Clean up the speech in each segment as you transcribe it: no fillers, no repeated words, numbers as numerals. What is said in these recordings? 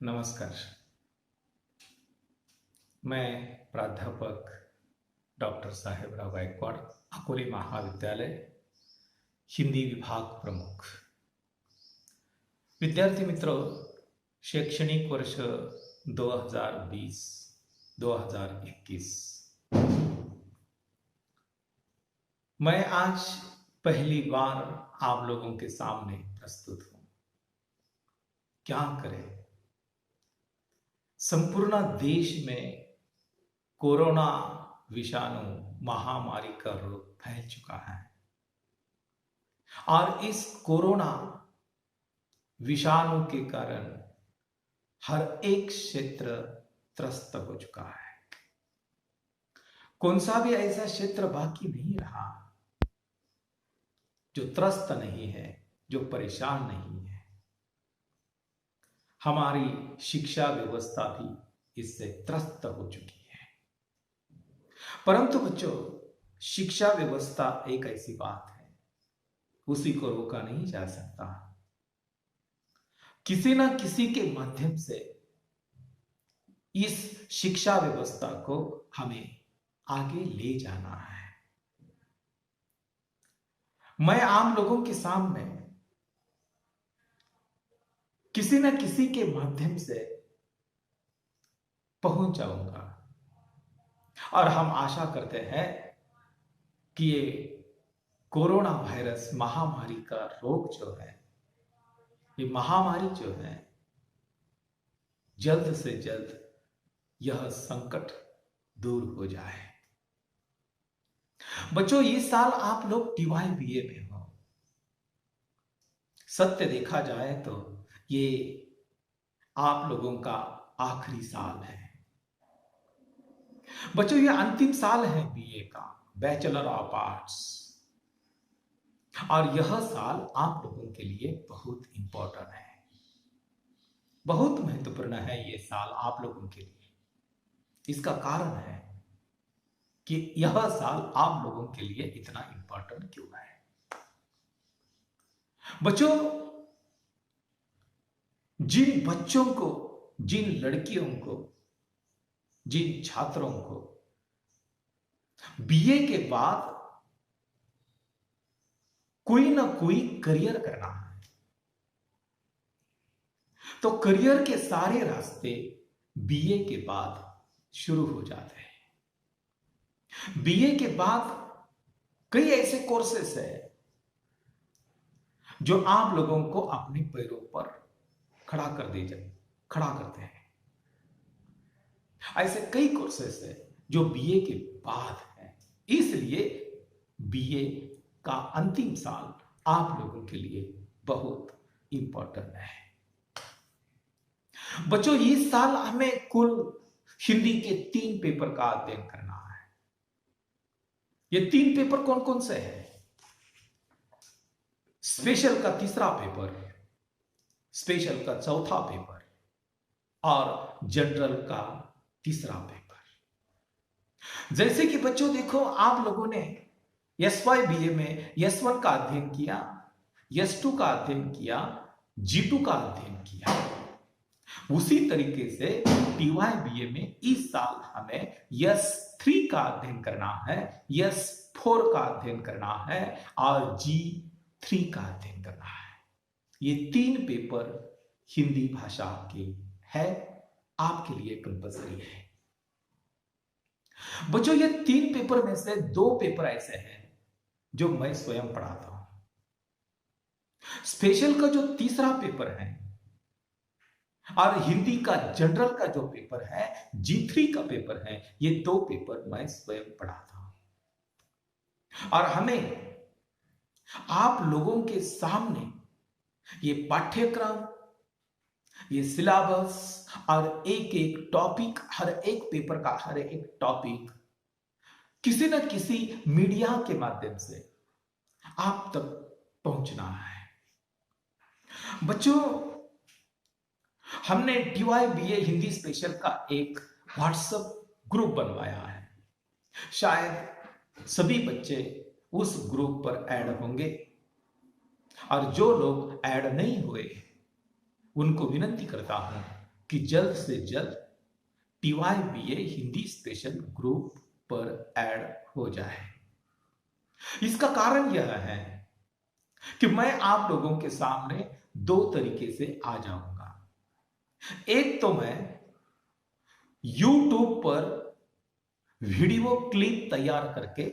नमस्कार। मैं प्राध्यापक डॉक्टर साहेबराव गायकवाड़, अकोले महाविद्यालय, हिंदी विभाग प्रमुख। विद्यार्थी मित्रों, शैक्षणिक वर्ष 2020-2021 मैं आज पहली बार आप लोगों के सामने प्रस्तुत हूं। क्या करें, संपूर्ण देश में कोरोना विषाणु महामारी का रोग फैल चुका है और इस कोरोना विषाणु के कारण हर एक क्षेत्र त्रस्त हो चुका है। कौन सा भी ऐसा क्षेत्र बाकी नहीं रहा जो त्रस्त नहीं है, जो परेशान नहीं है। हमारी शिक्षा व्यवस्था भी इससे त्रस्त हो चुकी है। परंतु बच्चों, शिक्षा व्यवस्था एक ऐसी बात है, उसी को रोका नहीं जा सकता। किसी न किसी के माध्यम से इस शिक्षा व्यवस्था को हमें आगे ले जाना है। मैं आम लोगों के सामने किसी न किसी के माध्यम से पहुंच जाऊंगा और हम आशा करते हैं कि ये कोरोना वायरस महामारी का रोग जो है, ये महामारी जो है, जल्द से जल्द यह संकट दूर हो जाए। बच्चों, इस साल आप लोग TYBA में हो। सत्य देखा जाए तो ये आप लोगों का आखिरी साल है। बच्चों, ये अंतिम साल है BA का, बैचलर ऑफ आर्ट्स। और यह साल आप लोगों के लिए बहुत इंपॉर्टेंट है, बहुत महत्वपूर्ण है ये साल आप लोगों के लिए। इसका कारण है कि यह साल आप लोगों के लिए इतना इंपॉर्टेंट क्यों है। बच्चों, जिन बच्चों को, जिन लड़कियों को, जिन छात्रों को BA के बाद कोई ना कोई करियर करना है, तो करियर के सारे रास्ते BA के बाद शुरू हो जाते हैं। BA के बाद कई ऐसे कोर्सेस है जो आप लोगों को अपने पैरों पर खड़ा करते हैं। ऐसे कई कोर्सेस है जो BA के बाद है। इसलिए BA का अंतिम साल आप लोगों के लिए बहुत इंपॉर्टेंट है। बच्चों, इस साल हमें कुल हिंदी के 3 पेपर का अध्ययन करना है। ये 3 पेपर कौन कौन से हैं? स्पेशल का 3रा पेपर, स्पेशल का 4था पेपर और जनरल का 3रा पेपर। जैसे कि बच्चों देखो, आप लोगों ने SYBA में S1 का अध्ययन किया, S2 का अध्ययन किया, G2 का अध्ययन किया। उसी तरीके से TYBA में इस साल हमें S3 का अध्ययन करना है, S4 का अध्ययन करना है और G3 का अध्ययन करना है। ये 3 पेपर हिंदी भाषा के है, आपके लिए कंपल्सरी है। बच्चों, ये 3 पेपर में से 2 पेपर ऐसे हैं जो मैं स्वयं पढ़ाता हूं। स्पेशल का जो 3रा पेपर है और हिंदी का जनरल का जो पेपर है, G3 का पेपर है, ये 2 पेपर मैं स्वयं पढ़ाता हूं। और हमें आप लोगों के सामने ये पाठ्यक्रम, ये सिलेबस और एक एक टॉपिक, हर एक पेपर का हर एक टॉपिक किसी न किसी मीडिया के माध्यम से आप तक पहुंचना है। बच्चों, हमने TYBA हिंदी स्पेशल का एक WhatsApp ग्रुप बनवाया है। शायद सभी बच्चे उस ग्रुप पर ऐड होंगे और जो लोग ऐड नहीं हुए उनको विनती करता हूं कि जल्द से जल्द TYBA हिंदी स्पेशल ग्रुप पर ऐड हो जाए। इसका कारण यह है कि मैं आप लोगों के सामने दो तरीके से आ जाऊंगा। एक तो मैं YouTube पर वीडियो क्लिप तैयार करके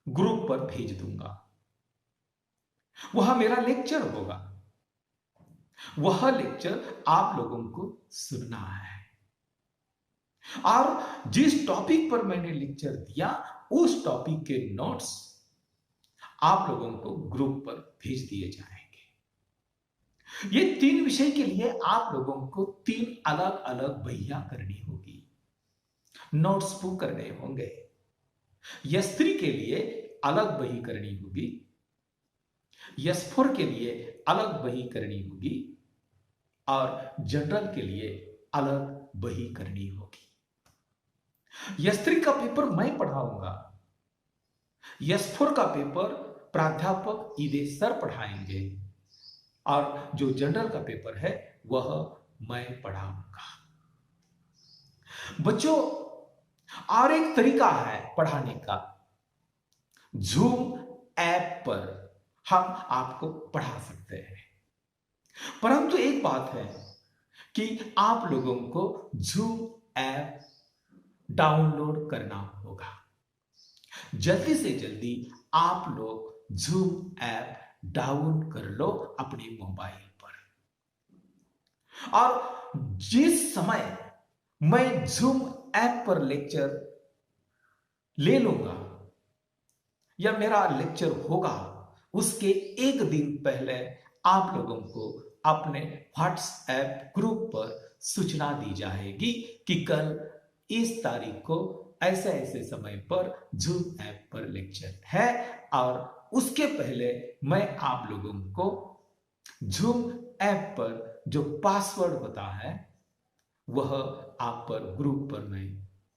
ग्रुप पर भेज दूंगा। वह मेरा लेक्चर होगा, वह लेक्चर आप लोगों को सुनना है और जिस टॉपिक पर मैंने लेक्चर दिया उस टॉपिक के नोट्स आप लोगों को ग्रुप पर भेज दिए जाएंगे। ये 3 विषय के लिए आप लोगों को 3 अलग अलग बहिया करनी होगी, नोट्स बुक करने होंगे। S3 के लिए अलग बही करनी होगी, S4 के लिए अलग बही करनी होगी और जनरल के लिए अलग बही करनी होगी। S3 का पेपर मैं पढ़ाऊंगा, S4 का पेपर प्राध्यापक ईदे सर पढ़ाएंगे और जो जनरल का पेपर है वह मैं पढ़ाऊंगा। बच्चों, और एक तरीका है पढ़ाने का, Zoom ऐप पर हम आपको पढ़ा सकते हैं। परंतु एक बात है कि आप लोगों को Zoom ऐप डाउनलोड करना होगा। जल्दी से जल्दी आप लोग Zoom ऐप डाउनलोड कर लो अपने मोबाइल पर। और जिस समय मैं Zoom ऐप पर लेक्चर ले लूंगा या मेरा लेक्चर होगा, उसके एक दिन पहले आप लोगों को अपने व्हाट्सएप ग्रुप पर सूचना दी जाएगी कि कल इस तारीख को ऐसे ऐसे समय पर Zoom ऐप पर लेक्चर है और उसके पहले मैं आप लोगों को Zoom ऐप पर जो पासवर्ड होता है वह आप पर ग्रुप पर मैं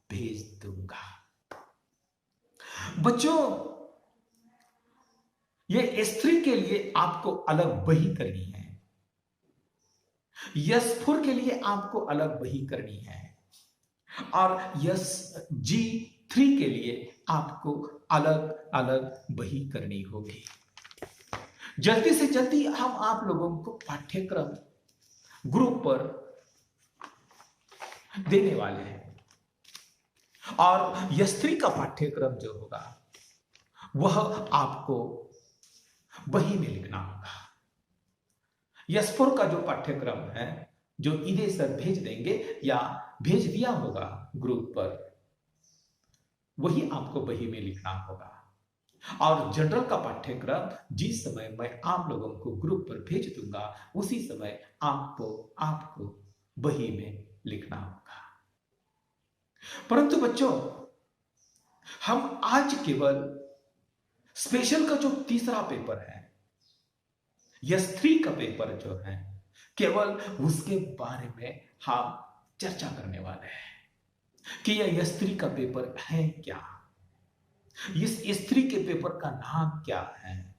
भेज दूंगा। बच्चों, ये S3 के लिए आपको अलग बही करनी है, S4 के लिए आपको अलग बही करनी है और G3 के लिए आपको अलग अलग बही करनी होगी। जल्दी से जल्दी हम आप लोगों को पाठ्यक्रम ग्रुप पर देने वाले हैं और S3 का पाठ्यक्रम जो होगा वह आपको बही में लिखना होगा। S4 का जो पाठ्यक्रम है जो ईदे सर भेज देंगे या भेज दिया होगा ग्रुप पर, वही आपको बही में लिखना होगा। और जनरल का पाठ्यक्रम जिस समय मैं आप लोगों को ग्रुप पर भेज दूंगा उसी समय आपको बही में लिखना होगा। परंतु बच्चों, हम आज केवल स्पेशल का जो तीसरा पेपर है, S3 का पेपर जो है, केवल उसके बारे में हम चर्चा करने वाले हैं कि यह S3 का पेपर है क्या, इस S3 के पेपर का नाम क्या है,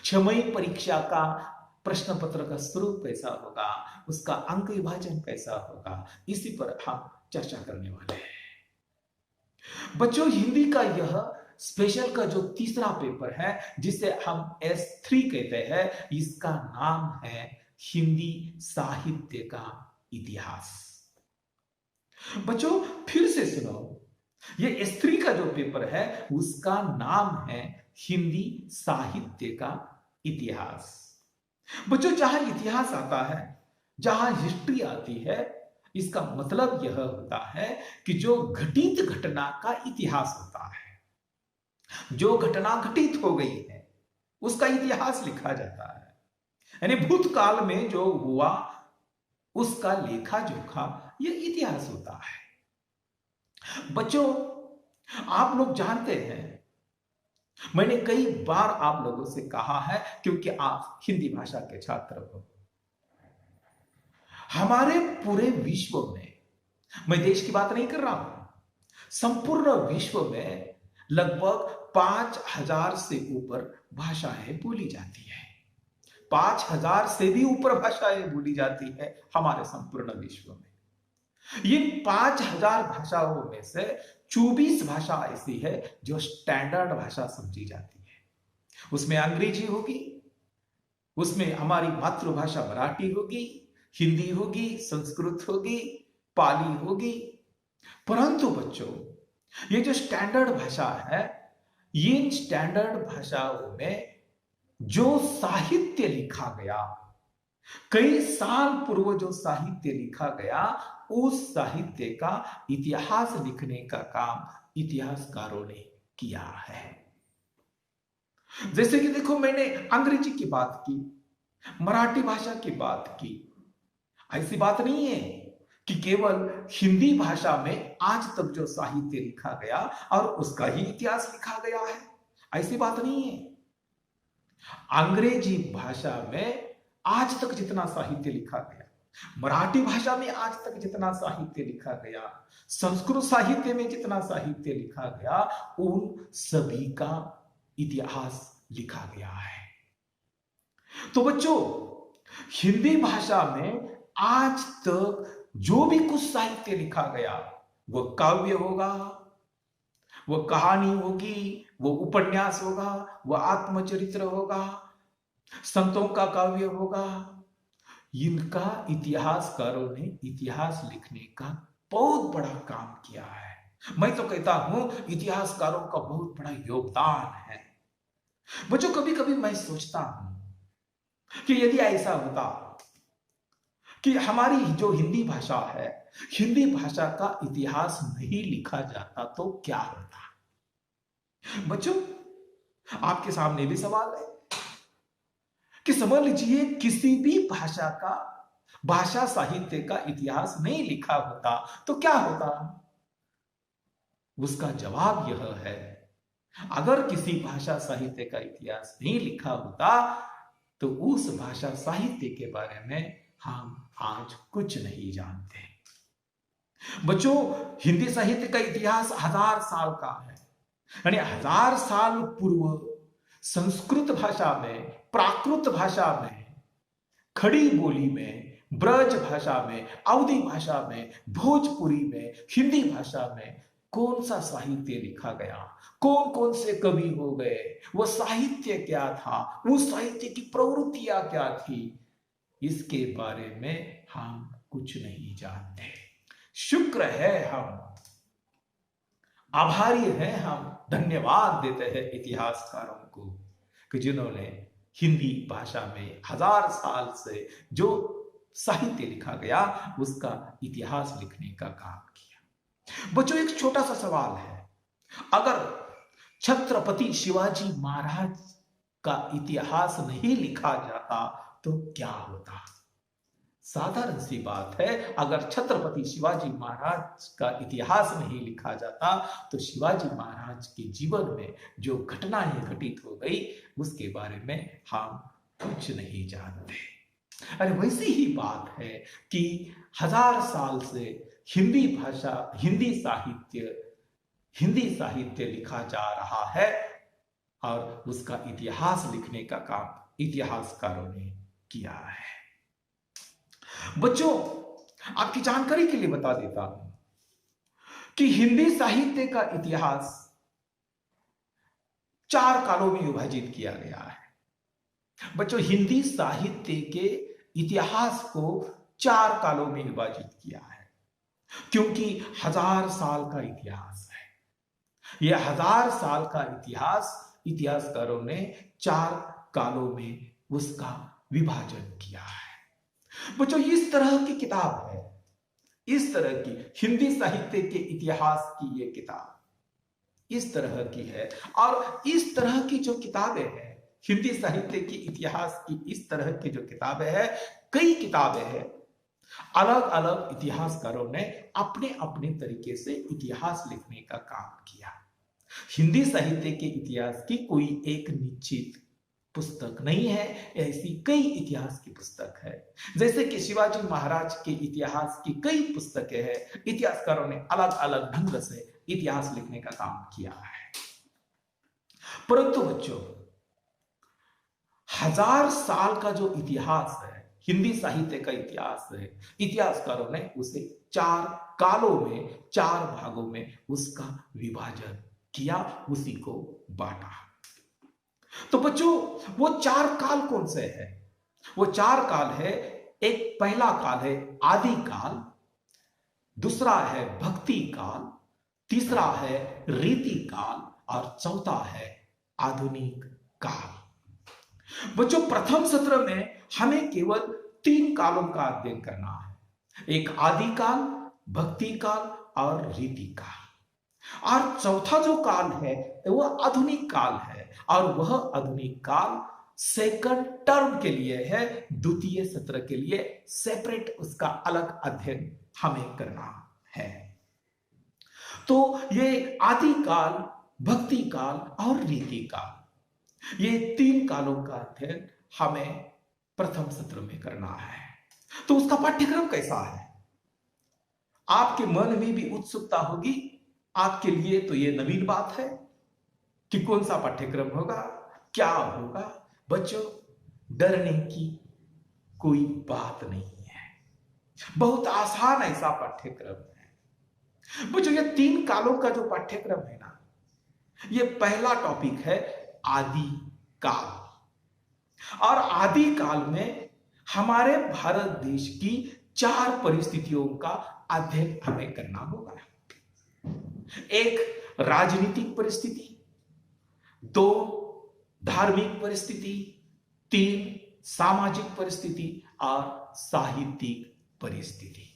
6वीं परीक्षा का प्रश्न पत्र का स्वरूप कैसा होगा, उसका अंक विभाजन कैसा होगा, इसी पर हम चर्चा करने वाले हैं। बच्चों, हिंदी का यह स्पेशल का जो तीसरा पेपर है जिसे हम S3 कहते हैं, इसका नाम है हिंदी साहित्य का इतिहास। बच्चों, फिर से सुनो, ये S3 का जो पेपर है उसका नाम है हिंदी साहित्य का इतिहास। बच्चों, जहां इतिहास आता है, जहां हिस्ट्री आती है, इसका मतलब यह होता है कि जो घटित घटना का इतिहास होता है, जो घटना घटित हो गई है उसका इतिहास लिखा जाता है। यानी भूतकाल में जो हुआ उसका लेखा जोखा यह इतिहास होता है। बच्चों, आप लोग जानते हैं, मैंने कई बार आप लोगों से कहा है क्योंकि आप हिंदी भाषा के छात्र हो, हमारे पूरे विश्व में, मैं देश की बात नहीं कर रहा हूं, संपूर्ण विश्व में लगभग 5000 से ऊपर भाषाएं बोली जाती है। 5000 से भी ऊपर भाषाएं बोली जाती है हमारे संपूर्ण विश्व में। ये 5000 भाषाओं में से 24 भाषा ऐसी है जो स्टैंडर्ड भाषा समझी जाती है। उसमें अंग्रेजी होगी, उसमें हमारी मातृभाषा मराठी होगी, हिंदी होगी, संस्कृत होगी, पाली होगी। परंतु बच्चों, ये जो स्टैंडर्ड भाषा है, इन स्टैंडर्ड भाषाओं में जो साहित्य लिखा गया, कई साल पूर्व जो साहित्य लिखा गया, उस साहित्य का इतिहास लिखने का काम इतिहासकारों ने किया है। जैसे कि देखो, मैंने अंग्रेजी की बात की, मराठी भाषा की बात की। ऐसी बात नहीं है कि केवल हिंदी भाषा में आज तक जो साहित्य लिखा गया और उसका ही इतिहास लिखा गया है, ऐसी बात नहीं है। अंग्रेजी भाषा में आज तक जितना साहित्य लिखा गया, मराठी भाषा में आज तक जितना साहित्य लिखा गया, संस्कृत साहित्य में जितना साहित्य लिखा गया, उन सभी का इतिहास लिखा गया है। तो बच्चों, हिंदी भाषा में आज तक जो भी कुछ साहित्य लिखा गया, वो काव्य होगा, वो कहानी होगी, वो उपन्यास होगा, वो आत्मचरित्र होगा, संतों का काव्य होगा, इनका इतिहासकारों ने इतिहास लिखने का बहुत बड़ा काम किया है। मैं तो कहता हूं इतिहासकारों का बहुत बड़ा योगदान है। बच्चों, कभी कभी मैं सोचता हूं कि यदि ऐसा होता कि हमारी जो हिंदी भाषा है, हिंदी भाषा का इतिहास नहीं लिखा जाता तो क्या होता। बच्चों, आपके सामने भी सवाल है कि समझ लीजिए किसी भी भाषा का, भाषा साहित्य का इतिहास नहीं लिखा होता तो क्या होता। उसका जवाब यह है, अगर किसी भाषा साहित्य का इतिहास नहीं लिखा होता तो उस भाषा साहित्य के बारे में हम आज कुछ नहीं जानते। बच्चों, हिंदी साहित्य का इतिहास 1000 साल का है। यानी 1000 साल पूर्व संस्कृत भाषा में, प्राकृत भाषा में, खड़ी बोली में, ब्रज भाषा में, अवधी भाषा में, भोजपुरी में, हिंदी भाषा में कौन सा साहित्य लिखा गया, कौन कौन से कवि हो गए, वो साहित्य क्या था, उस साहित्य की प्रवृत्तियां क्या थी, इसके बारे में हम कुछ नहीं जानते। शुक्र है हम, आभारी हैं हम, धन्यवाद देते हैं इतिहासकारों को कि जिन्होंने हिंदी भाषा में 1000 साल से जो साहित्य लिखा गया उसका इतिहास लिखने का काम किया। बच्चों, एक छोटा सा सवाल है, अगर छत्रपति शिवाजी महाराज का इतिहास नहीं लिखा जाता तो क्या होता। साधारण सी बात है, अगर छत्रपति शिवाजी महाराज का इतिहास नहीं लिखा जाता तो शिवाजी महाराज के जीवन में जो घटनाएं घटित हो गई उसके बारे में हम कुछ नहीं जानते। अरे वैसी ही बात है कि 1000 साल से हिंदी भाषा, हिंदी साहित्य लिखा जा रहा है और उसका इतिहास लिखने का काम इतिहासकारों ने किया है। बच्चों, आपकी जानकारी के लिए बता देता हूं कि हिंदी साहित्य का इतिहास 4 कालों में विभाजित किया गया है। बच्चों, हिंदी साहित्य के इतिहास को 4 कालों में विभाजित किया है, क्योंकि 1000 साल का इतिहास है। यह 1000 साल का इतिहास इतिहासकारों ने 4 कालों में उसका विभाजन किया है। बच्चों, इस तरह की किताब है, इस तरह की हिंदी साहित्य के इतिहास की ये किताब इस तरह की है। और इस तरह की जो किताबें हैं, हिंदी साहित्य के इतिहास की इस तरह की जो किताबें हैं, कई किताबें हैं, अलग अलग इतिहासकारों ने अपने अपने तरीके से इतिहास लिखने का काम किया। हिंदी साहित्य के इतिहास की कोई एक निश्चित पुस्तक नहीं है, ऐसी कई इतिहास की पुस्तक है। जैसे कि शिवाजी महाराज के इतिहास की कई पुस्तकें हैं, इतिहासकारों ने अलग अलग ढंग से इतिहास लिखने का काम किया है। परंतु बच्चों, 1000 साल का जो इतिहास है, हिंदी साहित्य का इतिहास है, इतिहासकारों ने उसे 4 कालों में, 4 भागों में उसका विभाजन किया, उसी को बांटा। तो बच्चों, वो 4 काल कौन से हैं? वो 4 काल है, एक पहला काल है आदि काल, दूसरा है भक्ति काल, तीसरा है रीति काल और चौथा है आधुनिक काल। बच्चों, प्रथम सत्र में हमें केवल 3 कालों का अध्ययन करना है, एक आदि काल, भक्ति काल और रीति काल। और चौथा जो काल है वो आधुनिक काल है, और वह आधुनिक काल सेकंड टर्म के लिए है, द्वितीय सत्र के लिए सेपरेट उसका अलग अध्ययन हमें करना है। तो ये आदि काल, भक्ति काल और रीति काल, ये 3 कालों का अध्ययन हमें प्रथम सत्र में करना है। तो उसका पाठ्यक्रम कैसा है? आपके मन में भी उत्सुकता होगी, आपके लिए तो यह नवीन बात है कि कौन सा पाठ्यक्रम होगा, क्या होगा। बच्चों, डरने की कोई बात नहीं है, बहुत आसान ऐसा पाठ्यक्रम है। बच्चों, ये 3 कालों का जो पाठ्यक्रम है ना, ये पहला टॉपिक है आदि काल। और आदि काल में हमारे भारत देश की 4 परिस्थितियों का अध्ययन हमें करना होगा। एक राजनीतिक परिस्थिति, 2 धार्मिक परिस्थिति, 3 सामाजिक परिस्थिति और साहित्यिक परिस्थिति।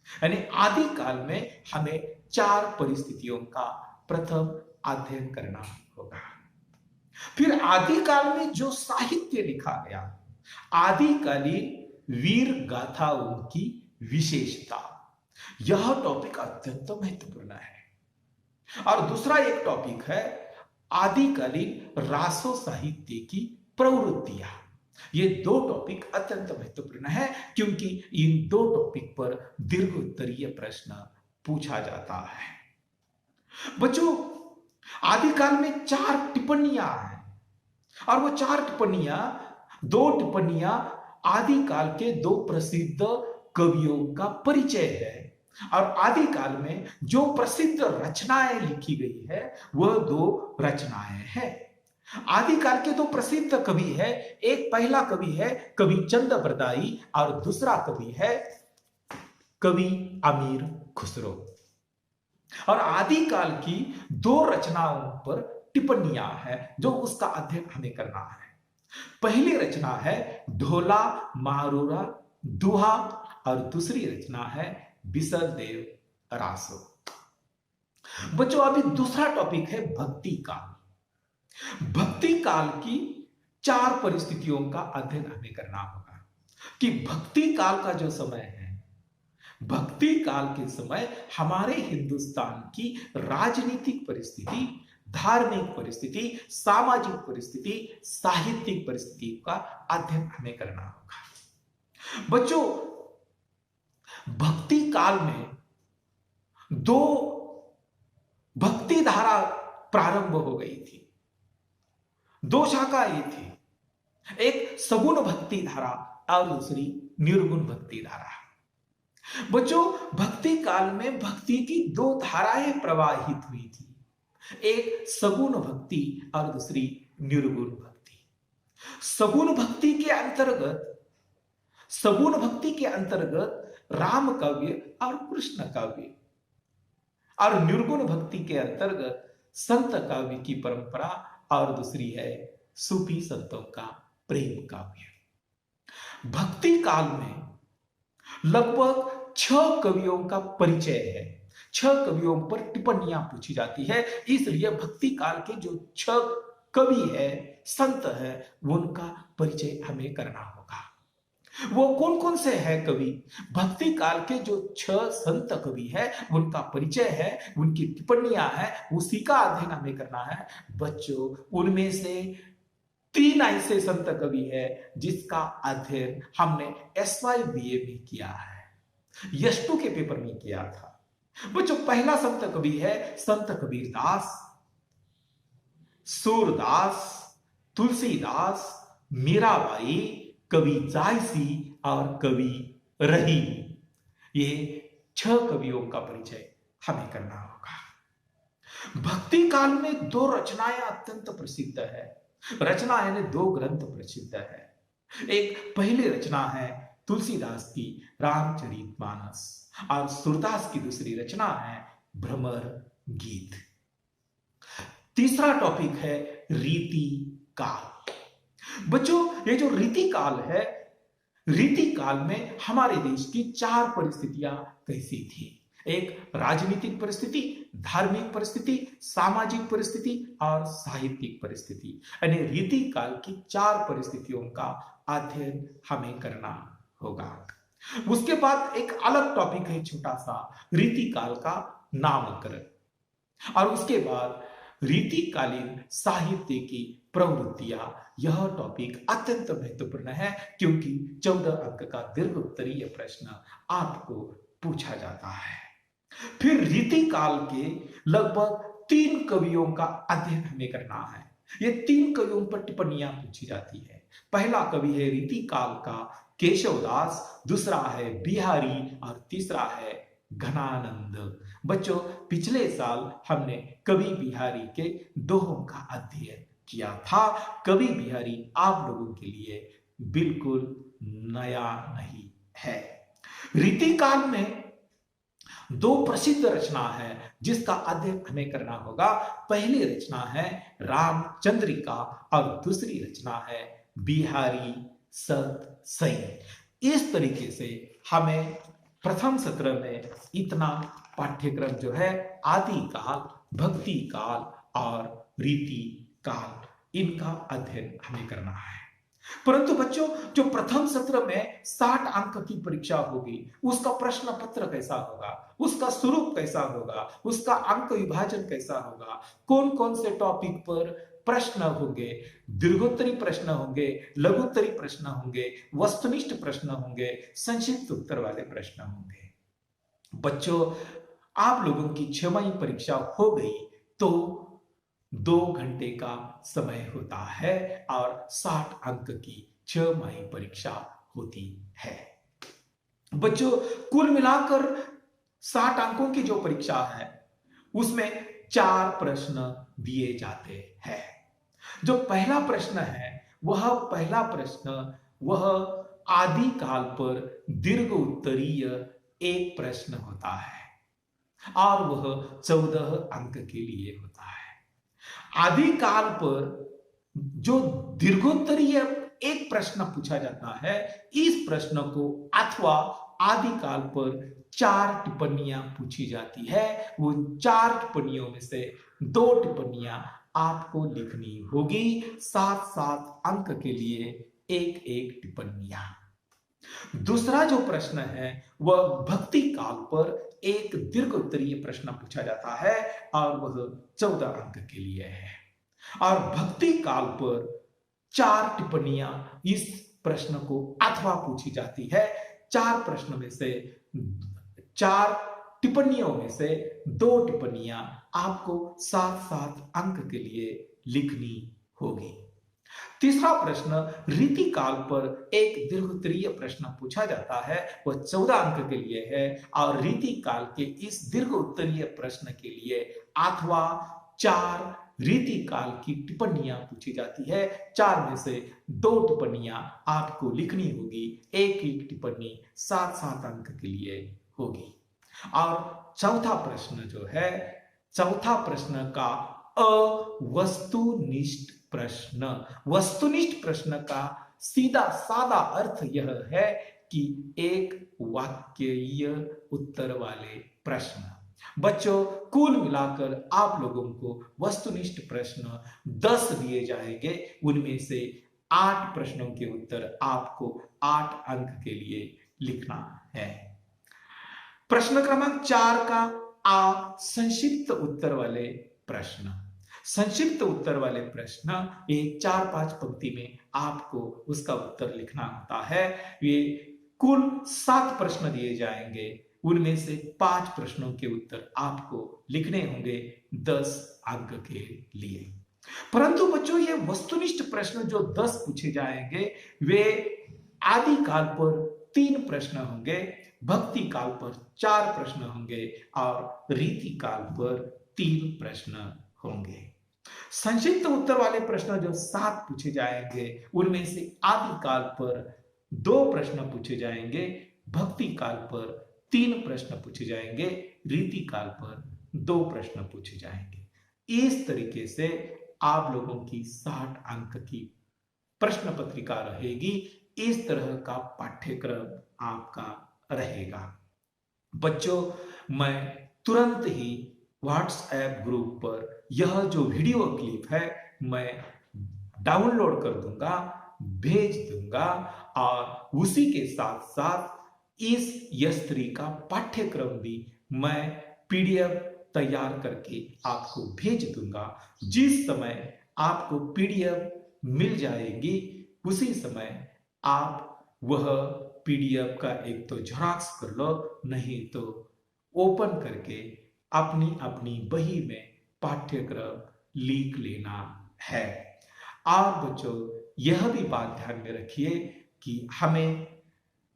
यानी आदि काल में हमें 4 परिस्थितियों का प्रथम अध्ययन करना होगा। फिर आदि काल में जो साहित्य लिखा गया, आदिकालीन वीर गाथाओं की विशेषता, यह टॉपिक अत्यंत महत्वपूर्ण है। और दूसरा एक टॉपिक है आदिकालीन रासो साहित्य की प्रवृत्तियां। ये 2 टॉपिक अत्यंत महत्वपूर्ण है, क्योंकि इन 2 टॉपिक पर दीर्घ उत्तरीय प्रश्न पूछा जाता है। बच्चों, आदिकाल में 4 टिप्पणियां हैं, और वो 4 टिप्पणियां, 2 टिप्पणियां आदिकाल के 2 प्रसिद्ध कवियों का परिचय है। और आदिकाल में जो प्रसिद्ध रचनाएं लिखी गई है वह 2 रचनाएं हैं। आदिकाल के 2 प्रसिद्ध कवि है, एक पहला कवि है कवि चंद बरदाई और दूसरा कवि है कवि अमीर खुसरो। और आदिकाल की 2 रचनाओं पर टिप्पणियां हैं जो उसका अध्ययन हमें करना है। पहली रचना है ढोला मारूरा दुहा और दूसरी रचना है बिसल देव रासो। बच्चों, अभी दूसरा टॉपिक है भक्ति काल। भक्ति काल की 4 परिस्थितियों का अध्ययन हमें करना होगा कि भक्ति काल का जो समय है, भक्ति काल के समय हमारे हिंदुस्तान की राजनीतिक परिस्थिति, धार्मिक परिस्थिति, सामाजिक परिस्थिति, साहित्यिक परिस्थिति का अध्ययन हमें करना होगा। बच्चों, भक्ति काल में 2 भक्ति धारा प्रारंभ हो गई थी, 2 शाखाएं थी, एक सगुण भक्ति धारा और दूसरी निर्गुण भक्ति धारा। बच्चों, भक्ति काल में भक्ति की 2 धाराएं प्रवाहित हुई थी, एक सगुण भक्ति और दूसरी निर्गुण भक्ति। सगुण भक्ति के अंतर्गत राम काव्य और कृष्ण काव्य, और निर्गुण भक्ति के अंतर्गत संत काव्य की परंपरा, और दूसरी है सूफी संतों का प्रेम काव्य। भक्ति काल में लगभग 6 कवियों का परिचय है, 6 कवियों पर टिप्पणियां पूछी जाती है। इसलिए भक्ति काल के जो 6 कवि है, संत है, उनका परिचय हमें करना होगा। वो कौन कौन से हैं कवि? भक्ति काल के जो 6 संत कवि है उनका परिचय है, उनकी टिप्पणियां हैं, उसी का अध्ययन हमें करना है। बच्चों, उनमें से 3 ऐसे संत कवि है जिसका अध्ययन हमने SYBA में किया है, यश2 के पेपर में किया था। बच्चों, पहला संत कवि है संत कबीरदास, सूरदास, तुलसीदास, मीराबाई, कवि जायसी और कवि रहीम, ये 6 कवियों का परिचय हमें करना होगा। भक्ति काल में 2 रचनाएं अत्यंत प्रसिद्ध है। रचना यानी 2 ग्रंथ प्रसिद्ध है। एक पहली रचना है तुलसीदास की रामचरितमानस और सूरदास की दूसरी रचना है भ्रमर गीत। तीसरा टॉपिक है रीति काल। बच्चों, ये जो रीति काल है, रीति काल में हमारे देश की 4 परिस्थितियां कैसी थी। एक राजनीतिक परिस्थिति, धार्मिक परिस्थिति, सामाजिक परिस्थिति और साहित्यिक परिस्थिति, यानी रीति काल की 4 परिस्थितियों का अध्ययन हमें करना होगा। उसके बाद एक अलग टॉपिक है छोटा सा, रीति काल का नामकरण, और उसके बाद रीतिकालीन साहित्य की प्रवृत्तियां। यह टॉपिक अत्यंत महत्वपूर्ण है क्योंकि 14 अंक का दीर्घ उत्तरीय प्रश्न आपको पूछा जाता है। फिर रीति काल के लगभग 3 कवियों का अध्ययन हमें करना है। ये 3 कवियों पर टिप्पणियां पूछी जाती है। पहला कवि है रीति काल का केशवदास, दूसरा है बिहारी और तीसरा है घनानंद। बच्चों, पिछले साल हमने कवि बिहारी के दोहों का अध्ययन किया था। कवि बिहारी आप लोगों के लिए बिल्कुल नया नहीं है। रीति काल में 2 प्रसिद्ध रचना है जिसका अध्ययन हमें करना होगा। पहली रचना है रामचंद्रिका और दूसरी रचना है बिहारी सत सई। इस तरीके से हमें प्रथम सत्र में इतना पाठ्यक्रम जो है आदि काल, भक्ति काल और रीति काल, इनका अध्ययन हमें करना है। परंतु बच्चों, जो प्रथम सत्र में 60 अंक की परीक्षा होगी, उसका प्रश्न पत्र कैसा होगा, उसका स्वरूप कैसा होगा, उसका अंक विभाजन कैसा होगा, कौन कौन से टॉपिक पर प्रश्न होंगे, दीर्घोत्तरी प्रश्न होंगे, लघुत्तरी प्रश्न होंगे, वस्तुनिष्ठ प्रश्न होंगे, संक्षिप्त उत्तर वाले प्रश्न होंगे। बच्चों, आप लोगों की 6वीं परीक्षा हो गई तो 2 घंटे का समय होता है और 60 अंक की 6वीं परीक्षा होती है। बच्चों, कुल मिलाकर 60 अंकों की जो परीक्षा है उसमें 4 प्रश्न दिए जाते हैं। जो पहला प्रश्न है वह आदि काल पर दीर्घ उत्तरीय एक प्रश्न होता है और वह 14 अंक के लिए होता है। आदि काल पर जो दीर्घोत्तरीय एक प्रश्न पूछा जाता है, इस प्रश्न को अथवा आदि काल पर 4 टिप्पणियां पूछी जाती है। वो 4 टिप्पणियों में से 2 टिप्पणियां आपको लिखनी होगी। 7-7 अंक के लिए एक टिप्पणियां। दूसरा जो प्रश्न है वह भक्ति काल पर एक दीर्घ उत्तरीय प्रश्न पूछा जाता है और वह 14 अंक के लिए है। और भक्ति काल पर 4 टिप्पणियां इस प्रश्न को अथवा पूछी जाती है। 4 प्रश्न में से 4 टिप्पणियों में से 2 टिप्पणियां आपको 7-7 अंक के लिए लिखनी होगी। तीसरा प्रश्न रीति काल पर एक दीर्घोत्तरीय प्रश्न पूछा जाता है, वह 14 अंक के लिए है और रीति काल के इस दीर्घोत्तरीय प्रश्न के लिए अथवा 4 रीति काल की टिप्पणियां पूछी जाती है। 4 में से 2 टिप्पणियां आपको लिखनी होगी। एक टिप्पणी 7-7 अंक के लिए होगी। और चौथा प्रश्न जो है, चौथा प्रश्न का अवस्तुनिष्ठ प्रश्न। वस्तुनिष्ठ प्रश्न का सीधा सादा अर्थ यह है कि एक वाक्यीय उत्तर वाले प्रश्न। बच्चों, कुल मिलाकर आप लोगों को वस्तुनिष्ठ प्रश्न 10 दिए जाएंगे। उनमें से 8 प्रश्नों के उत्तर आपको 8 अंक के लिए लिखना है। प्रश्न क्रमांक 4 का संक्षिप्त उत्तर वाले प्रश्न। संक्षिप्त उत्तर वाले प्रश्न ये 4-5 पंक्ति में आपको उसका उत्तर लिखना होता है। ये कुल 7 प्रश्न दिए जाएंगे। उनमें से 5 प्रश्नों के उत्तर आपको लिखने होंगे 10 अंक के लिए। परंतु बच्चों ये वस्तुनिष्ठ प्रश्न जो 10 पूछे जाएंगे वे आदि काल पर 3 प्रश्न होंगे, भक्ति काल पर 4 प्रश्न होंगे और रीति काल पर 3 प्रश्न होंगे। संक्षिप्त उत्तर वाले प्रश्न जो 7 पूछे जाएंगे उनमें से आदि काल पर 2 प्रश्न पूछे जाएंगे, भक्ति काल पर 3 प्रश्न पूछे जाएंगे, रीति काल पर 2 प्रश्न पूछे जाएंगे। इस तरीके से आप लोगों की 60 अंक की प्रश्न पत्रिका रहेगी। इस तरह का पाठ्यक्रम आपका रहेगा। बच्चों, मैं तुरंत ही व्हाट्सएप ग्रुप पर यह जो वीडियो क्लिप है मैं डाउनलोड कर दूंगा, भेज दूंगा और उसी के साथ साथ इस यस्त्री का पाठ्यक्रम भी मैं पीडीएफ तैयार करके आपको भेज दूंगा। जिस समय आपको पीडीएफ मिल जाएगी उसी समय आप वह पीडीएफ का एक तो झेरॉक्स कर लो, नहीं तो ओपन करके अपनी अपनी बही में पाठ्यक्रम लिख लेना है। और बच्चों यह भी बात ध्यान में रखिए कि हमें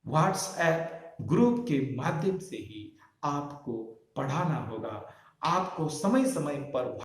व्हाट्सएप ग्रुप के माध्यम से ही आपको पढ़ाना होगा। आपको समय समय पर